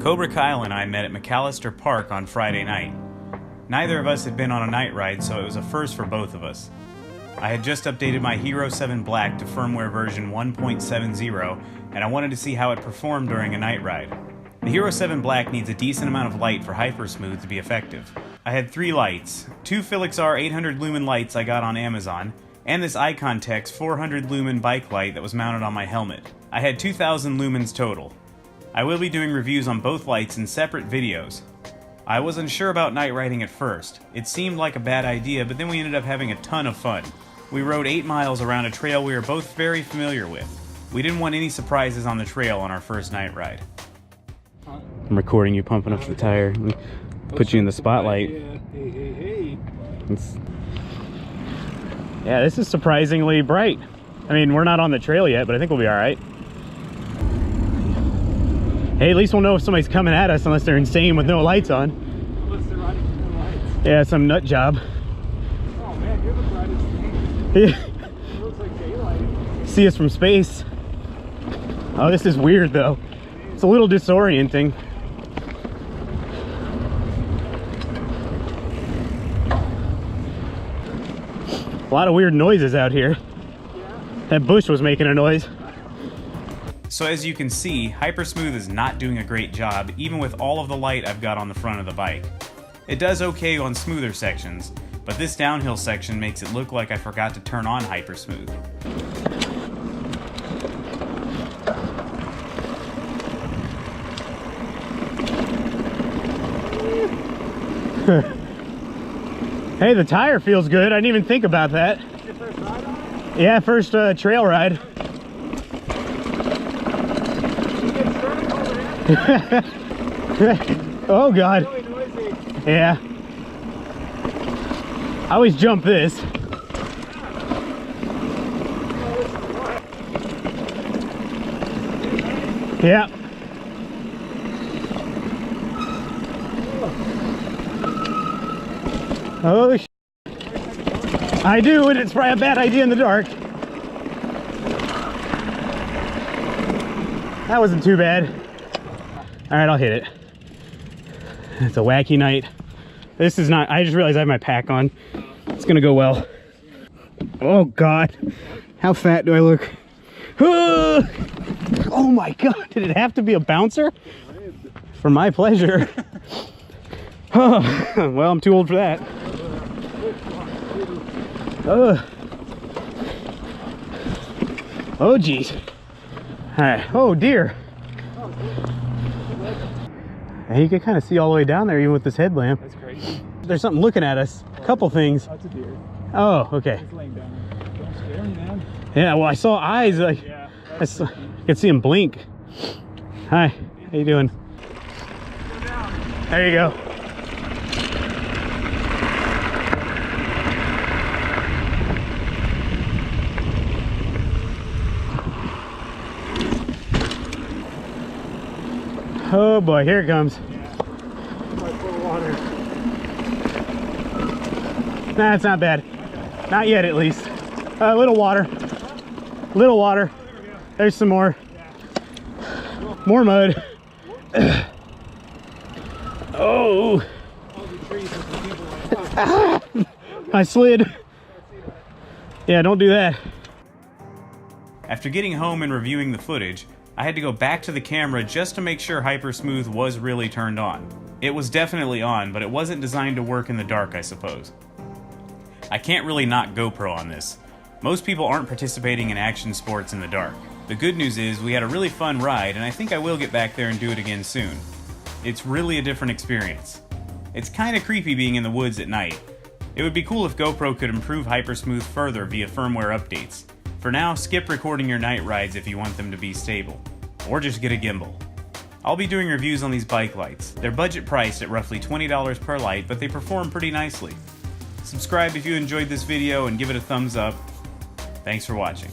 Cobra Kyle and I met at McAllister Park on Friday night. Neither of us had been on a night ride, so it was a first for both of us. I had just updated my Hero 7 Black to firmware version 1.70, and I wanted to see how it performed during a night ride. The Hero 7 Black needs a decent amount of light for Hypersmooth to be effective. I had 3 lights, 2 Philips R 800 lumen lights I got on Amazon, and this Icon Tex 400 lumen bike light that was mounted on my helmet. I had 2,000 lumens total. I will be doing reviews on both lights in separate videos. I was unsure about night riding at first. It seemed like a bad idea, but then we ended up having a ton of fun. We rode 8 miles around a trail we were both very familiar with. We didn't want any surprises on the trail on our first night ride. I'm recording you pumping up the tire. Put you in the spotlight. Yeah, this is surprisingly bright. I mean, we're not on the trail yet, but I think we'll be all right. Hey, at least we'll know if somebody's coming at us, unless they're insane with no lights on. Unless they're riding with no lights. Yeah, some nut job. Oh man, you're the brightest thing. It looks like daylight. See us from space. Oh, this is weird though. It's a little disorienting. A lot of weird noises out here. Yeah. That bush was making a noise. So as you can see, Hypersmooth is not doing a great job, even with all of the light I've got on the front of the bike. It does okay on smoother sections, but this downhill section makes it look like I forgot to turn on Hypersmooth. Hey, the tire feels good. I didn't even think about that. Your first ride on it? Yeah, first trail ride. Oh god. Really noisy. Yeah. I always jump this. Yeah. Oh, I do, and it's probably a bad idea in the dark. That wasn't too bad. All right, I'll hit it. It's a wacky night. This is not, I just realized I have my pack on. It's gonna go well. Oh God, how fat do I look? Oh my God, did it have to be a bouncer? For my pleasure. Oh, well, I'm too old for that. Oh geez. All right, oh dear. And you can kind of see all the way down there even with this headlamp. That's crazy. There's something looking at us. A couple things. That's a deer. Oh, okay. It's laying down there. Don't scare me, man. Yeah, well, I saw eyes. Like, Yeah. I could see him blink. Hi, how you doing? Go down. There you go. Oh boy, here it comes. Yeah. Might full of water. Nah, it's not bad. Not yet, at least. A little water. Little water. There we go. There's some more. Yeah. More mud. Oh. All the trees with the people like, oh. I slid. Yeah, don't do that. After getting home and reviewing the footage, I had to go back to the camera just to make sure Hypersmooth was really turned on. It was definitely on, but it wasn't designed to work in the dark, I suppose. I can't really knock GoPro on this. Most people aren't participating in action sports in the dark. The good news is we had a really fun ride, and I think I will get back there and do it again soon. It's really a different experience. It's kinda creepy being in the woods at night. It would be cool if GoPro could improve Hypersmooth further via firmware updates. For now, skip recording your night rides if you want them to be stable. Or just get a gimbal. I'll be doing reviews on these bike lights. They're budget priced at roughly $20 per light, but they perform pretty nicely. Subscribe if you enjoyed this video and give it a thumbs up. Thanks for watching.